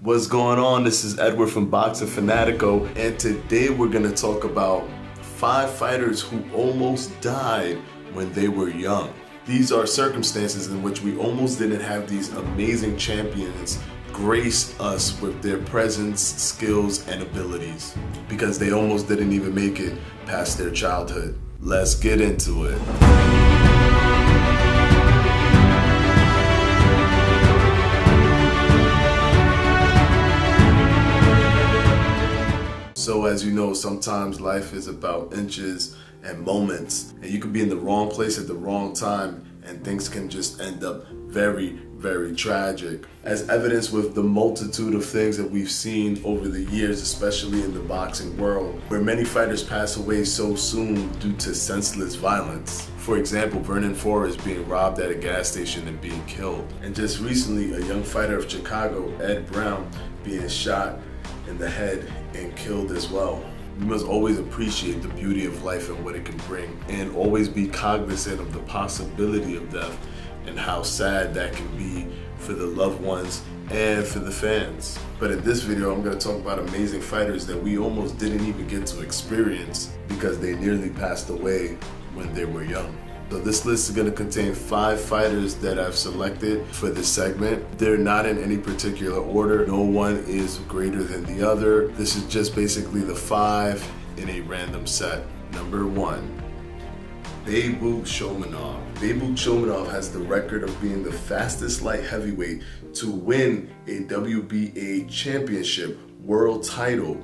What's going on? This is Edward from Boxing Fanatico, and today we're going to talk about 5 fighters who almost died when they were young. These are circumstances in which we almost didn't have these amazing champions grace us with their presence, skills, and abilities because they almost didn't even make it past their childhood. Let's get into it. So as you know, sometimes life is about inches and moments, and you could be in the wrong place at the wrong time and things can just end up very, very tragic. As evidence with the multitude of things that we've seen over the years, especially in the boxing world, where many fighters pass away so soon due to senseless violence. For example, Vernon Forrest being robbed at a gas station and being killed. And just recently, a young fighter of Chicago, Ed Brown, being shot in the head and killed as well. We must always appreciate the beauty of life and what it can bring, and always be cognizant of the possibility of death and how sad that can be for the loved ones and for the fans. But in this video, I'm going to talk about amazing fighters that we almost didn't even get to experience because they nearly passed away when they were young. So this list is going to contain 5 fighters that I've selected for this segment. They're not in any particular order. No one is greater than the other. This is just basically the 5 in a random set. Number 1, Beibut Shomunov. Beibut Shomunov has the record of being the fastest light heavyweight to win a WBA championship world title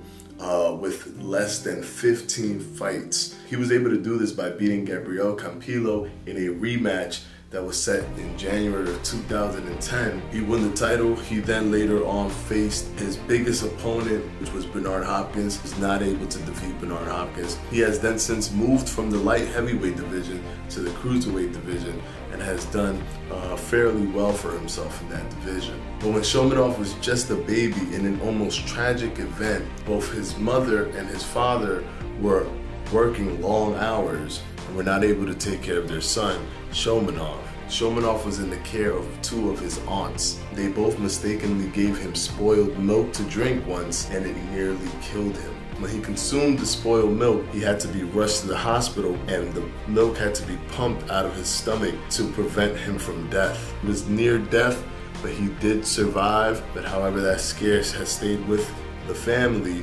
with less than 15 fights. He was able to do this by beating Gabriel Campillo in a rematch that was set in January of 2010. He won the title. He then later on faced his biggest opponent, which was Bernard Hopkins. He was not able to defeat Bernard Hopkins. He has then since moved from the light heavyweight division to the cruiserweight division and has done fairly well for himself in that division. But when Shomunov was just a baby in an almost tragic event, both his mother and his father were working long hours and were not able to take care of their son, Shomunov. Shomunov was in the care of 2 of his aunts. They both mistakenly gave him spoiled milk to drink once, and it nearly killed him. When he consumed the spoiled milk, he had to be rushed to the hospital, and the milk had to be pumped out of his stomach to prevent him from death. He was near death, but he did survive. But however, that scare has stayed with the family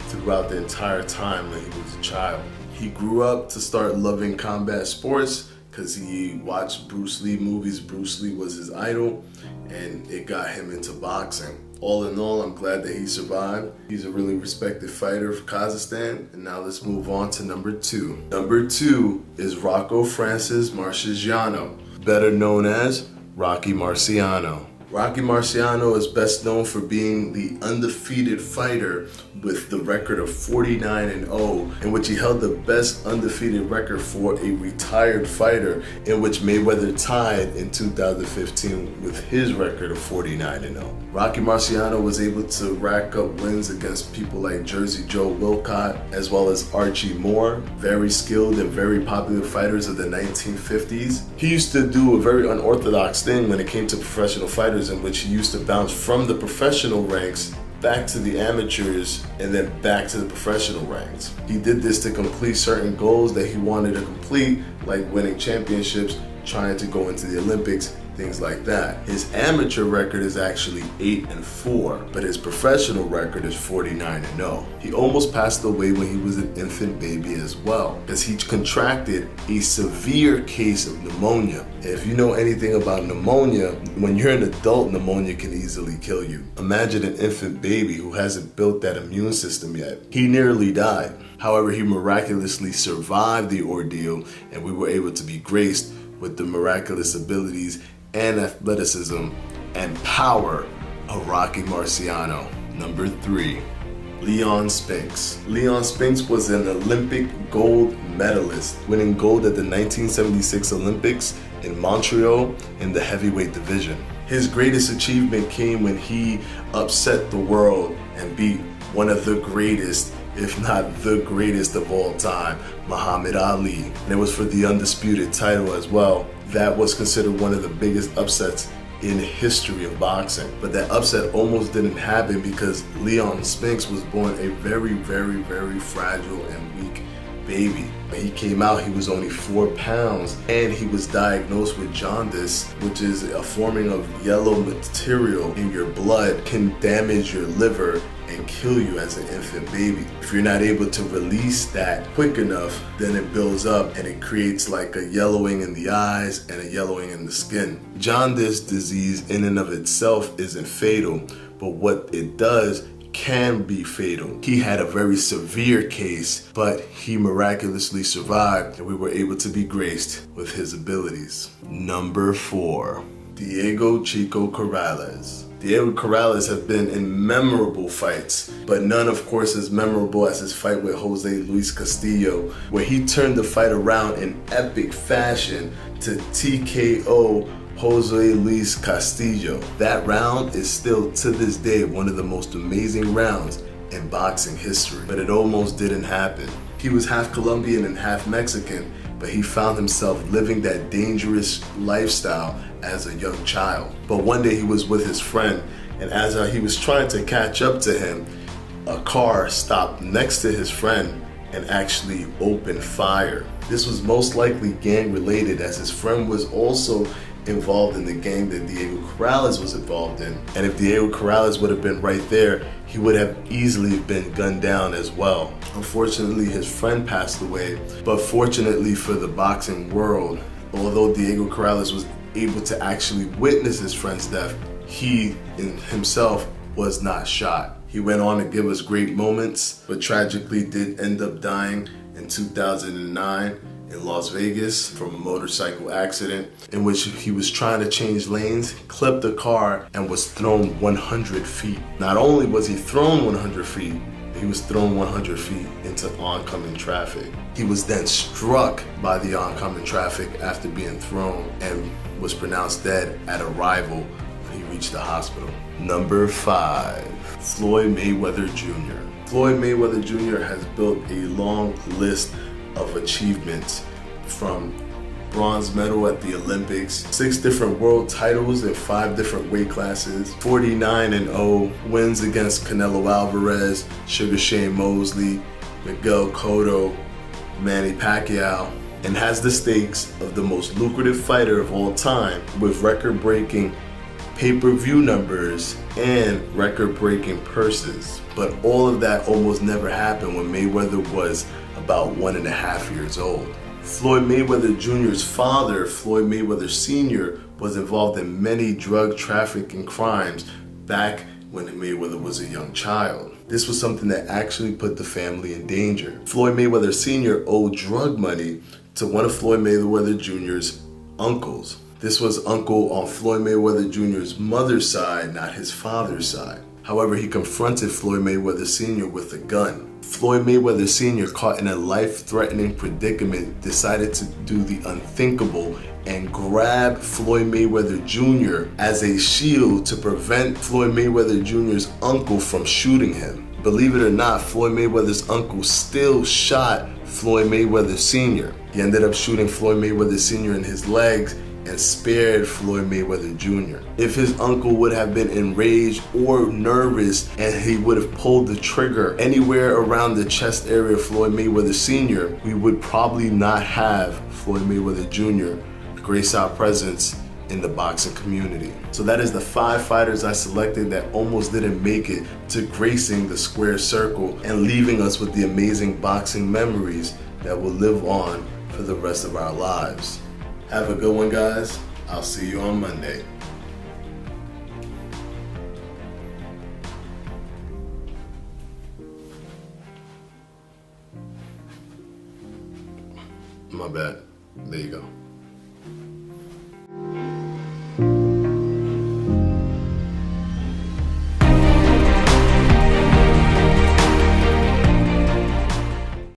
throughout the entire time when he was a child. He grew up to start loving combat sports because he watched Bruce Lee movies. Bruce Lee was his idol, and it got him into boxing. All in all, I'm glad that he survived. He's a really respected fighter for Kazakhstan. And now let's move on to number 2. Number 2 is Rocco Francis Marciano, better known as Rocky Marciano. Rocky Marciano is best known for being the undefeated fighter with the record of 49-0, in which he held the best undefeated record for a retired fighter, in which Mayweather tied in 2015 with his record of 49-0. Rocky Marciano was able to rack up wins against people like Jersey Joe Wilcott, as well as Archie Moore, very skilled and very popular fighters of the 1950s. He used to do a very unorthodox thing when it came to professional fighters, in which he used to bounce from the professional ranks back to the amateurs and then back to the professional ranks. He did this to complete certain goals that he wanted to complete, like winning championships, trying to go into the Olympics, things like that. His amateur record is actually 8-4, but his professional record is 49-0. He almost passed away when he was an infant baby as well, because he contracted a severe case of pneumonia. If you know anything about pneumonia, when you're an adult, pneumonia can easily kill you. Imagine an infant baby who hasn't built that immune system yet. He nearly died. However, he miraculously survived the ordeal, and we were able to be graced with the miraculous abilities and athleticism and power of Rocky Marciano. Number 3, Leon Spinks. Leon Spinks was an Olympic gold medalist, winning gold at the 1976 Olympics in Montreal in the heavyweight division. His greatest achievement came when he upset the world and beat one of the greatest, if not the greatest of all time, Muhammad Ali. And it was for the undisputed title as well. That was considered one of the biggest upsets in history of boxing. But that upset almost didn't happen because Leon Spinks was born a very, very, very fragile and weak baby. When he came out, he was only 4 pounds, and he was diagnosed with jaundice, which is a forming of yellow material in your blood, can damage your liver and kill you as an infant baby. If you're not able to release that quick enough, then it builds up and it creates like a yellowing in the eyes and a yellowing in the skin. Jaundice disease in and of itself isn't fatal, but what it does can be fatal. He had a very severe case, but he miraculously survived, and we were able to be graced with his abilities. Number 4, Diego Chico Corrales. Diego Corrales has been in memorable fights, but none, of course, as memorable as his fight with Jose Luis Castillo, where he turned the fight around in epic fashion to TKO Jose Luis Castillo. That round is still to this day one of the most amazing rounds in boxing history, but it almost didn't happen. He was half Colombian and half Mexican, but he found himself living that dangerous lifestyle as a young child. But one day he was with his friend, and as he was trying to catch up to him, a car stopped next to his friend and actually opened fire. This was most likely gang related, as his friend was also involved in the gang that Diego Corrales was involved in. And if Diego Corrales would have been right there, he would have easily been gunned down as well. Unfortunately, his friend passed away, but fortunately for the boxing world, although Diego Corrales was able to actually witness his friend's death, he in himself was not shot. He went on to give us great moments, but tragically did end up dying in 2009 in Las Vegas from a motorcycle accident in which he was trying to change lanes, clipped the car, and was thrown 100 feet. Not only was he thrown 100 feet, he was thrown 100 feet into oncoming traffic. He was then struck by the oncoming traffic after being thrown and was pronounced dead at arrival when he reached the hospital. Number 5, Floyd Mayweather Jr. Floyd Mayweather Jr. has built a long list of achievements, from bronze medal at the Olympics, 6 different world titles in 5 different weight classes, 49-0, wins against Canelo Alvarez, Sugar Shane Mosley, Miguel Cotto, Manny Pacquiao, and has the stakes of the most lucrative fighter of all time with record-breaking pay-per-view numbers and record-breaking purses. But all of that almost never happened when Mayweather was about 1.5 years old. Floyd Mayweather Jr.'s father, Floyd Mayweather Sr., was involved in many drug trafficking crimes back when Mayweather was a young child. This was something that actually put the family in danger. Floyd Mayweather Sr. owed drug money to one of Floyd Mayweather Jr.'s uncles. This was uncle on Floyd Mayweather Jr.'s mother's side, not his father's side. However, he confronted Floyd Mayweather Sr. with a gun. Floyd Mayweather Sr., caught in a life-threatening predicament, decided to do the unthinkable and grab Floyd Mayweather Jr. as a shield to prevent Floyd Mayweather Jr.'s uncle from shooting him. Believe it or not, Floyd Mayweather's uncle still shot Floyd Mayweather Sr. He ended up shooting Floyd Mayweather Sr. in his legs and spared Floyd Mayweather Jr. If his uncle would have been enraged or nervous and he would have pulled the trigger anywhere around the chest area of Floyd Mayweather Sr., we would probably not have Floyd Mayweather Jr. grace our presence in the boxing community. So that is the 5 fighters I selected that almost didn't make it to gracing the square circle and leaving us with the amazing boxing memories that will live on for the rest of our lives. Have a good one, guys. I'll see you on Monday. My bad. There you go.